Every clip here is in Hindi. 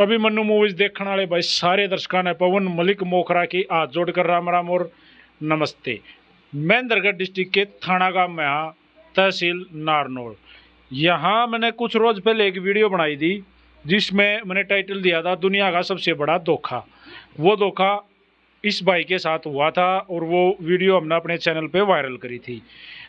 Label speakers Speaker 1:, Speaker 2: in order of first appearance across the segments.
Speaker 1: अभी मन्नू मूवीज देखने वाले भाई सारे दर्शकों ने पवन मलिक मोखरा की हाथ जोड़कर राम राम और नमस्ते। महेंद्रगढ़ डिस्ट्रिक्ट के थाना गांव में यहाँ तहसील नारनौल, यहाँ मैंने कुछ रोज पहले एक वीडियो बनाई थी जिसमें मैंने टाइटल दिया था दुनिया का सबसे बड़ा धोखा। वो धोखा इस भाई के साथ हुआ था और वो वीडियो हमने अपने चैनल पे वायरल करी थी।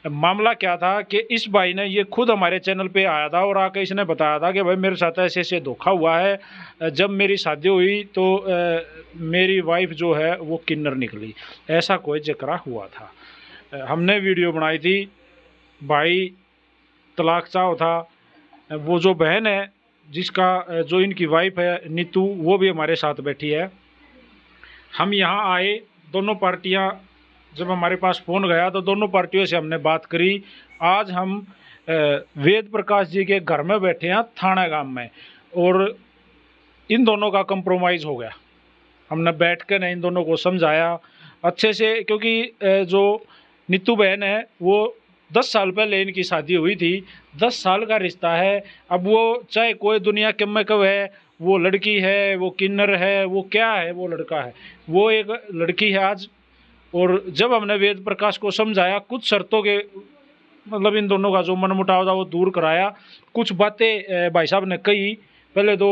Speaker 1: मामला क्या था कि इस भाई ने ये खुद हमारे चैनल पे आया था और आके इसने बताया था कि भाई मेरे साथ ऐसे ऐसे धोखा हुआ है। जब मेरी शादी हुई तो मेरी वाइफ जो है वो किन्नर निकली, ऐसा कोई जिक्र हुआ था। हमने वीडियो बनाई थी। भाई तलाक चाहो था। वो जो बहन है जिसका जो इनकी वाइफ है नीतू, वो भी हमारे साथ बैठी है। हम यहाँ आए, दोनों पार्टियाँ जब हमारे पास फ़ोन गया तो दोनों पार्टियों से हमने बात करी। आज हम वेद प्रकाश जी के घर में बैठे हैं थाना गांव में, और इन दोनों का कंप्रोमाइज़ हो गया। हमने बैठ कर इन दोनों को समझाया अच्छे से, क्योंकि जो नीतू बहन है वो 10 साल पहले इनकी शादी हुई थी। 10 साल का रिश्ता है। अब वो चाहे कोई दुनिया के में कब है, वो लड़की है, वो किन्नर है, वो क्या है, वो लड़का है, वो एक लड़की है आज। और जब हमने वेद प्रकाश को समझाया, कुछ शर्तों के मतलब इन दोनों का जो मनमुटाव था वो दूर कराया। कुछ बातें भाई साहब ने कही, पहले तो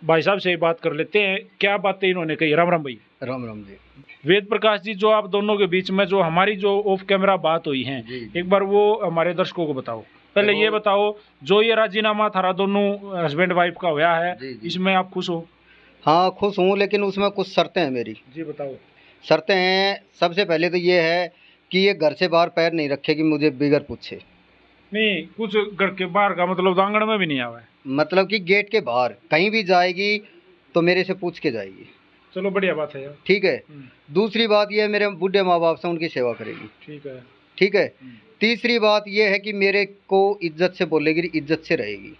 Speaker 1: भाई साहब से ही बात कर लेते हैं क्या बातें इन्होंने कही। राम राम भाई।
Speaker 2: राम राम जी।
Speaker 1: वेद प्रकाश जी, जो आप दोनों के बीच में जो हमारी जो ऑफ कैमरा बात हुई है, एक बार वो हमारे दर्शकों को बताओ। पहले ये बताओ, जो ये राजीनामा थारा दोनों हस्बैंड वाइफ का हुआ है, इसमें आप खुश हो?
Speaker 2: हाँ खुश हूँ, लेकिन उसमें कुछ शर्तें हैं मेरी।
Speaker 1: जी बताओ।
Speaker 2: शर्तें हैं, सबसे पहले तो ये है कि ये घर से बाहर पैर नहीं रखेगी मुझे बिगर पूछे।
Speaker 1: नहीं, कुछ घर के बाहर का मतलब आंगन में भी नहीं आवा है?
Speaker 2: मतलब कि गेट के बाहर कहीं भी जाएगी तो मेरे से पूछ के जाएगी।
Speaker 1: चलो बढ़िया बात है यार।
Speaker 2: ठीक है। दूसरी बात ये है, मेरे बूढ़े माँ बाप से उनकी सेवा करेगी।
Speaker 1: ठीक है।
Speaker 2: ठीक है। तीसरी बात ये है कि मेरे को इज्जत से बोलेगी, इज्जत से रहेगी।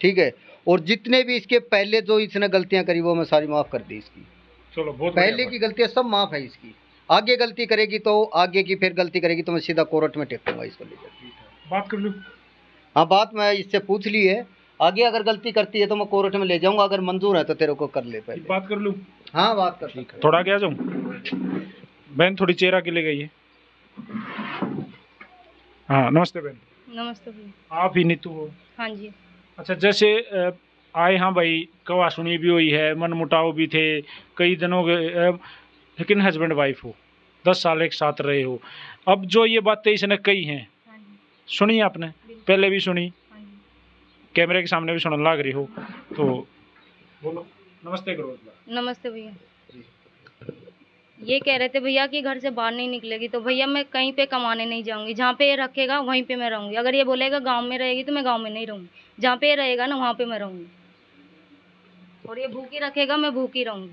Speaker 2: ठीक है। और जितने भी इसके पहले जो इसने गलतियां करी वो मैं सारी माफ कर दी इसकी।
Speaker 1: चलो बहुत
Speaker 2: पहले की गलतियां सब माफ है इसकी। आगे गलती करेगी तो आगे की फिर गलती करेगी तो मैं सीधा कोर्ट में टेकूंगा इसको लेकर।
Speaker 1: बात कर लूं?
Speaker 2: हाँ बात मैं इससे पूछ ली है। आगे अगर गलती करती है तो मैं कोर्ट में ले जाऊंगा, अगर मंजूर है तो तेरे को कर ले। पहले
Speaker 1: बात कर लूं?
Speaker 2: हाँ बात कर सकते हैं।
Speaker 1: थोड़ा क्या जाऊं? बहन थोड़ी चेहरा के ले गई है। हाँ नमस्ते बहन।
Speaker 3: नमस्ते भैया।
Speaker 1: आप ही नीतू हो?
Speaker 3: हाँ जी।
Speaker 1: अच्छा, जैसे आए हाँ भाई, कवा सुनी भी हुई है, मन मुटाव भी थे कई दिनों के, लेकिन हस्बैंड वाइफ हो, 10 साल एक साथ रहे हो। अब जो ये बातें इसने कही हैं,
Speaker 3: हाँ जी।
Speaker 1: सुनी आपने? पहले भी सुनी,
Speaker 3: हाँ जी।
Speaker 1: कैमरे के सामने भी सुनने लग रही हो, तो बोलो। नमस्ते करो।
Speaker 3: नमस्ते भैया। ये कह रहे थे भैया कि घर से बाहर नहीं निकलेगी, तो भैया मैं कहीं पे कमाने नहीं जाऊंगी। जहाँ पे ये रखेगा वहीं पे मैं रहूंगी। अगर ये बोलेगा गांव में रहेगी तो मैं गांव में नहीं रहूंगी। जहाँ पे ये रहेगा ना वहाँ पे मैं रहूंगी। और ये भूखी रखेगा मैं भूखी रहूंगी,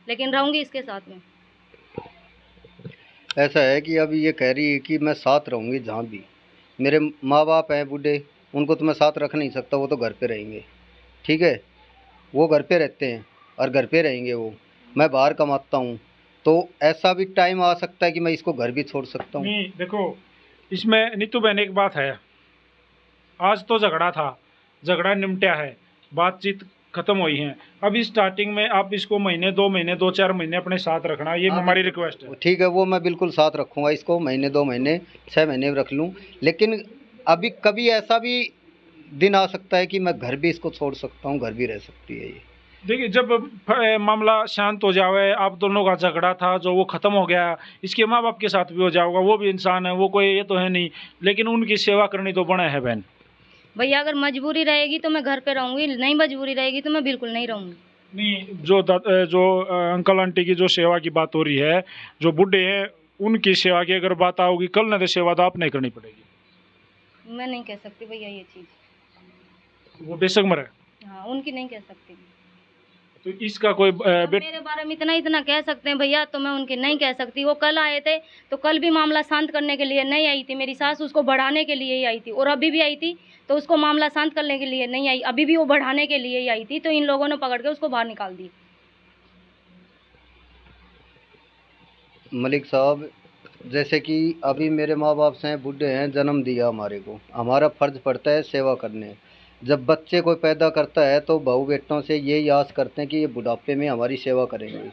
Speaker 3: लेकिन रहूंगी इसके साथ में।
Speaker 2: ऐसा है कि अभी ये कह रही है कि मैं साथ रहूंगी जहाँ भी। मेरे माँ बाप हैं बूढ़े, उनको तो मैं साथ रख नहीं सकता, वो तो घर पे रहेंगे। ठीक है। वो घर पे रहते हैं और घर पे रहेंगे वो। मैं बाहर कमाता हूँ, तो ऐसा भी टाइम आ सकता है कि मैं इसको घर भी छोड़ सकता हूँ।
Speaker 1: नहीं देखो, इसमें नीतू बहन एक बात है, आज तो झगड़ा था, झगड़ा निपटा है, बातचीत खत्म हुई है। अभी स्टार्टिंग में आप इसको महीने 2 महीने 2-4 महीने अपने साथ रखना, ये हमारी रिक्वेस्ट है।
Speaker 2: ठीक है, वो मैं बिल्कुल साथ रखूँगा इसको, महीने 2 महीने 6 महीने रख लूँ। लेकिन अभी कभी ऐसा भी दिन आ सकता है कि मैं घर भी इसको छोड़ सकता हूँ, घर भी रह सकती है ये।
Speaker 1: देखिए, जब मामला शांत हो जावे, आप दोनों का झगड़ा था जो वो ख़त्म हो गया, इसके माँ बाप के साथ भी हो जाएगा, वो भी इंसान है, वो कोई ये तो है नहीं, लेकिन उनकी सेवा करनी तो बने है बहन।
Speaker 3: भैया अगर मजबूरी रहेगी तो मैं घर पे रहूंगी, नहीं मजबूरी रहेगी तो मैं बिल्कुल नहीं रहूंगी।
Speaker 1: नहीं, जो अंकल आंटी की जो सेवा की बात हो रही है, जो बूढ़े हैं उनकी सेवा की अगर बात आओगी, कल न तो सेवा तो आपने करनी पड़ेगी।
Speaker 3: मैं नहीं कह सकती भैया ये चीज़।
Speaker 1: वो बेशक मरे।
Speaker 3: हाँ, उनकी नहीं कह सकती।
Speaker 1: तो इसका कोई
Speaker 3: मेरे बारे में इतना कह सकते हैं भैया, तो मैं उनके नहीं कह सकती। वो कल आए थे तो कल भी मामला शांत करने के लिए नहीं आई थी। मेरी सास उसको बढ़ाने के लिए ही आई थी, और अभी भी आई थी तो उसको मामला शांत करने के लिए नहीं आई, अभी भी वो बढ़ाने के लिए ही आई थी। तो इन लोगों ने पकड़ के उसको बाहर निकाल दी।
Speaker 2: मलिक साहब, जैसे कि अभी मेरे माँ बाप से हैं, बूढ़े हैं, जन्म दिया हमारे को, हमारा फर्ज पड़ता है सेवा करने। जब बच्चे कोई पैदा करता है तो बहू बेटों से यही आस करते हैं कि ये बुढ़ापे में हमारी सेवा करेंगे।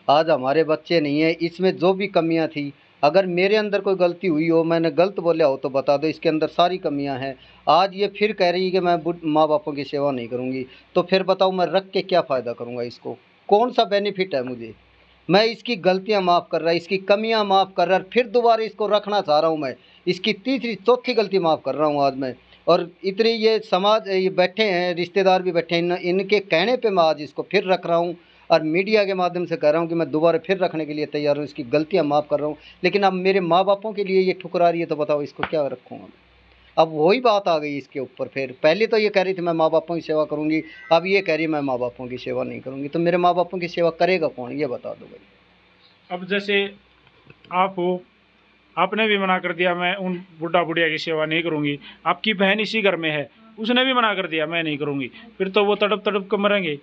Speaker 2: आज हमारे बच्चे नहीं है, इसमें जो भी कमियां थी, अगर मेरे अंदर कोई गलती हुई हो, मैंने गलत बोला हो तो बता दो, इसके अंदर सारी कमियां हैं। आज ये फिर कह रही है कि मैं माँ बापों की सेवा नहीं करूँगी, तो फिर बताओ मैं रख के क्या फ़ायदा करूँगा? इसको कौन सा बेनिफिट है मुझे? मैं इसकी गलतियां माफ़ कर रहा, इसकी कमियां माफ़ कर रहा, फिर दोबारा इसको रखना चाह रहा हूँ। मैं इसकी तीसरी चौथी गलती माफ़ कर रहा हूँ आज मैं। और इतने ये समाज ये बैठे हैं, रिश्तेदार भी बैठे हैं, इनके कहने पे मैं आज इसको फिर रख रहा हूँ और मीडिया के माध्यम से कह रहा हूँ कि मैं दोबारा फिर रखने के लिए तैयार हूँ, इसकी गलतियाँ माफ़ कर रहा हूँ। लेकिन अब मेरे माँ बापों के लिए ये ठुकरा रही है, तो बताओ इसको क्या रखूँगा मैं? अब वही बात आ गई इसके ऊपर। फिर पहले तो ये कह रही थी मैं माँ बापों की सेवा करूँगी, अब ये कह रही मैं माँ बापों की सेवा नहीं करूँगी। तो मेरे माँ बापों की सेवा करेगा कौन, ये बता दो भाई।
Speaker 1: अब जैसे आप हो, आपने भी मना कर दिया मैं उन बुढ़ा बुढ़िया की सेवा नहीं करूँगी, आपकी बहन इसी घर में है, उसने भी मना कर दिया मैं नहीं करूँगी, फिर तो वो तड़प तड़प कर मरेंगे।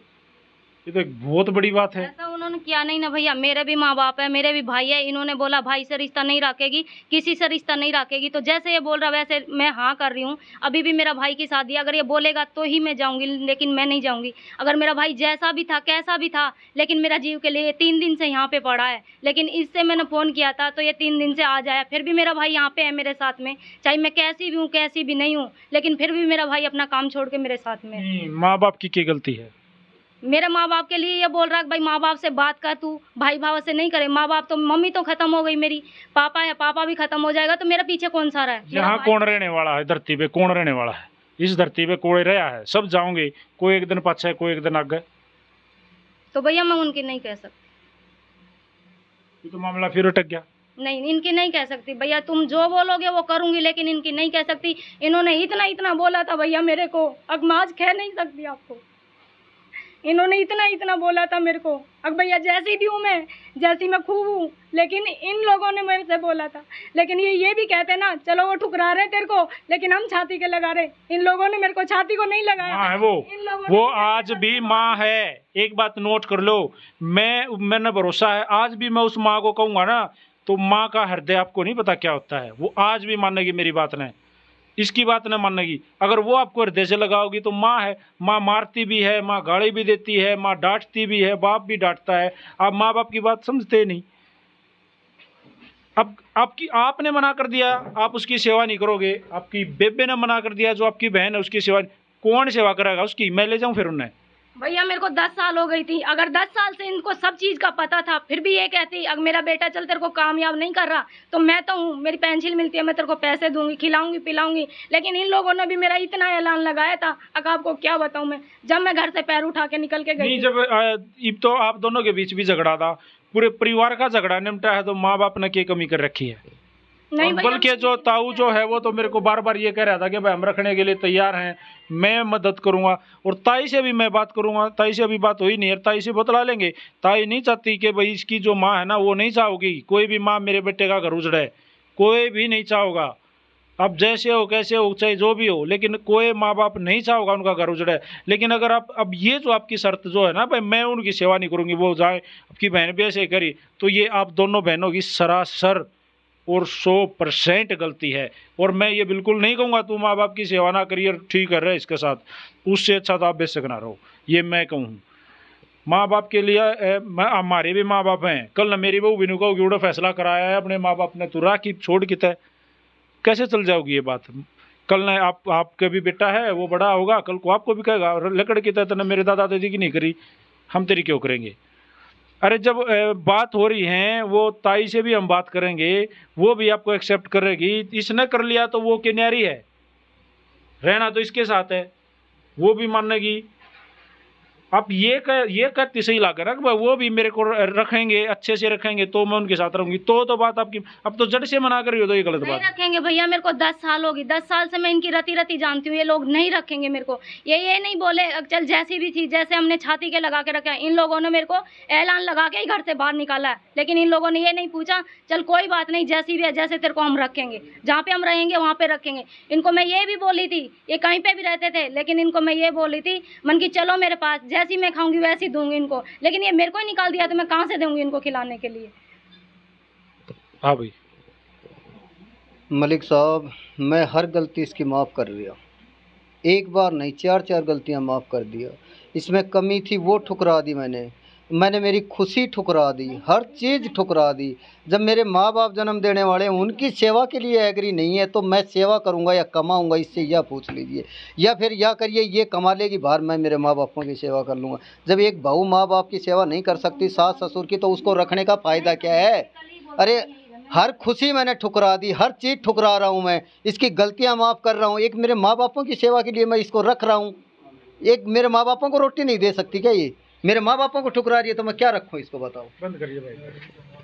Speaker 1: ये तो एक बहुत बड़ी बात है।
Speaker 3: ऐसा उन्होंने किया नहीं ना भैया, मेरे भी माँ बाप है, मेरे भी भाई है, इन्होंने बोला भाई से रिश्ता नहीं रखेगी, किसी से रिश्ता नहीं रखेगी, तो जैसे ये बोल रहा वैसे मैं हाँ कर रही हूँ। अभी भी मेरा भाई की शादी, अगर ये बोलेगा तो ही मैं जाऊँगी, लेकिन मैं नहीं जाऊँगी। अगर मेरा भाई जैसा भी था कैसा भी था, लेकिन मेरा जीव के लिए ये 3 दिन से यहाँ पे पड़ा है। लेकिन इससे मैंने फ़ोन किया था तो ये 3 दिन से आ जाया, फिर भी मेरा भाई यहाँ पे है मेरे साथ में, चाहे मैं कैसी भी हूँ कैसी भी नहीं हूँ, लेकिन फिर भी मेरा भाई अपना काम छोड़ के मेरे साथ में है।
Speaker 1: माँ बाप की क्या गलती है?
Speaker 3: मेरे माँ बाप के लिए ये बोल रहा है कि भाई माँ बाप से बात कर, तू भाई भाव से नहीं करे। माँ बाप तो, मम्मी तो खत्म हो गई मेरी, पापा है, पापा भी खत्म हो जाएगा, तो मेरा पीछे कौन सा रहा है? मेरा
Speaker 1: यहाँ
Speaker 3: भाई-
Speaker 1: कौन रहने वाला है? धरती पे कौन रहने वाला है? इस धरती पे कोई रहा है? सब जाओगे, कोई एक दिन पाछे कोई एक दिन आगे।
Speaker 3: तो भैया मैं उनकी नहीं कह सकती,
Speaker 1: ये तो मामला फिर अटक गया।
Speaker 3: नहीं इनकी नहीं कह सकती भैया, तुम जो बोलोगे वो करूंगी, लेकिन इनकी नहीं कह सकती। इन्होंने इतना इतना बोला था भैया मेरे को, अब मैं आज कह नहीं सकती आपको। इन्होंने इतना इतना बोला था मेरे को, अब भैया जैसी भी हूँ मैं, जैसी मैं खूब हूँ, लेकिन इन लोगों ने मेरे से बोला था। लेकिन ये भी कहते ना, चलो वो ठुकरा रहे तेरे को, लेकिन हम छाती के लगा रहे। इन लोगों ने मेरे को छाती को नहीं लगाया।
Speaker 1: माँ है वो,
Speaker 3: इन लोगों ने
Speaker 1: वो आज भी माँ है। एक बात नोट कर लो, मैंने भरोसा है, आज भी मैं उस माँ को कहूंगा ना, तो माँ का हृदय आपको नहीं पता क्या होता है। वो आज भी मानेगी मेरी बात ने, इसकी बात न मानेगी। अगर वो आपको हृदय से लगाओगी तो माँ है, माँ मारती भी है, माँ गाली भी देती है, माँ डांटती भी है, बाप भी डांटता है। आप माँ बाप की बात समझते नहीं। अब आपने मना कर दिया, आप उसकी सेवा नहीं करोगे। आपकी बेबे ने मना कर दिया, जो आपकी बहन है उसकी सेवा, कौन सेवा करेगा उसकी? मैं ले जाऊं फिर उन्हें?
Speaker 3: भैया मेरे को 10 साल हो गई थी, अगर 10 साल से इनको सब चीज़ का पता था, फिर भी ये कहती अगर मेरा बेटा चल तेरे को कामयाब नहीं कर रहा, तो मैं तो हूँ, मेरी पेंशन मिलती है, मैं तेरे को पैसे दूंगी, खिलाऊंगी पिलाऊंगी। लेकिन इन लोगों ने भी मेरा इतना ऐलान लगाया था, अगर आपको क्या बताऊँ मैं, जब मैं घर से पैर उठा के निकल के गई
Speaker 1: नहीं,
Speaker 3: थी।
Speaker 1: जब अब तो आप दोनों के बीच भी झगड़ा था, पूरे परिवार का झगड़ा निपटा है, तो माँ बाप ने क्या कमी कर रखी है?
Speaker 3: नहीं
Speaker 1: और
Speaker 3: भैया,
Speaker 1: बल्कि जो ताऊ जो है वो तो मेरे को बार बार ये कह रहा था कि भाई हम रखने के लिए तैयार हैं, मैं मदद करूंगा। और ताई से भी मैं बात करूंगा, ताई से अभी बात हुई नहीं है, ताई से बतला लेंगे। ताई नहीं चाहती कि भाई इसकी जो माँ है ना, वो नहीं चाहोगी कोई भी माँ मेरे बेटे का घर उजड़े, कोई भी नहीं चाहोगा। अब जैसे हो कैसे हो, चाहे जो भी हो, लेकिन कोई माँ बाप नहीं चाहोगा उनका घर उजड़े। लेकिन अगर आप अब ये जो आपकी शर्त जो है ना, भाई मैं उनकी सेवा नहीं करूंगी, वो जाए, आपकी बहन भी ऐसे करी, तो ये आप दोनों बहनों की सरासर और 100% गलती है। और मैं ये बिल्कुल नहीं कहूँगा तू माँ बाप की सेवा ना करिए, ठीक कर रहे इसके साथ, उससे अच्छा तो आप बेशक ना रहो, ये मैं कहूँ। माँ बाप के लिए हमारे भी माँ बाप हैं। कल न मेरी बहू भी नहीं कहोगी उड़ा फैसला कराया है अपने माँ बाप ने, तू राखी छोड़ के तय कैसे चल जाओगी ये बात? कल न आपके भी बेटा है, वो बड़ा होगा, कल को आपको भी कहेगा लकड़ की तय मेरे दादा दादी की नहीं करी, हम तेरी क्यों करेंगे? अरे जब बात हो रही है, वो ताई से भी हम बात करेंगे, वो भी आपको एक्सेप्ट करेगी। इसने कर लिया तो वो किनारी है, रहना तो इसके साथ है, वो भी मानेगी। आप ये कहती सही लग रहा है, वो भी मेरे को रखेंगे, अच्छे से रखेंगे तो मैं उनके साथ रहूंगी, तो बात आपकी। अब तो जड़ से मना कर रही हो, तो ये गलत
Speaker 3: नहीं
Speaker 1: बात है।
Speaker 3: रखेंगे भैया, मेरे को 10 साल होगी, 10 साल से मैं इनकी रति रति जानती हूँ, ये लोग नहीं रखेंगे मेरे को। ये नहीं बोले चल जैसी भी थी, जैसे हमने छाती के लगा के रखा है, इन लोगों ने मेरे को ऐलान लगा के ही घर से बाहर निकाला है। लेकिन इन लोगों ने ये नहीं पूछा चल कोई बात नहीं, जैसी भी है, जैसे तेरे को हम रखेंगे, जहाँ पे हम रहेंगे वहाँ पे रखेंगे। इनको मैं ये भी बोली थी, ये कहीं पे भी रहते थे, लेकिन इनको मैं ये बोली थी मन की चलो मेरे पास, जैसी मैं खाऊंगी वैसी दूंगी इनको। लेकिन ये मेरे को ही निकाल दिया, तो मैं कहाँ से दूंगी इनको खिलाने के लिए?
Speaker 1: हाँ भाई
Speaker 2: मलिक साहब, मैं हर गलती इसकी माफ़ कर रहा, एक बार नहीं, 4-4 गलतियां माफ़ कर दिया। इसमें कमी थी वो ठुकरा दी मैंने मेरी खुशी ठुकरा दी, हर चीज़ ठुकरा दी। जब मेरे माँ बाप जन्म देने वाले हैं, उनकी सेवा के लिए एग्री नहीं है तो मैं सेवा करूँगा या कमाऊँगा, इससे यह पूछ लीजिए। या फिर यह करिए ये कमा लेगी बाहर, मैं मेरे माँ बापों की सेवा कर लूँगा। जब एक बहू माँ बाप की सेवा नहीं कर सकती, सास ससुर की, तो उसको रखने का फ़ायदा क्या है? अरे हर खुशी मैंने ठुकरा दी, हर चीज़ ठुकरा रहा हूँ मैं, इसकी गलतियाँ माफ़ कर रहा हूँ। एक मेरे माँ बापों की सेवा के लिए मैं इसको रख रहा हूँ। एक मेरे माँ बापों को रोटी नहीं दे सकती क्या ये? मेरे माँ बापों को ठुकरा रही है तो मैं क्या रखूँ इसको, बताओ।
Speaker 1: बंद करिए भाई।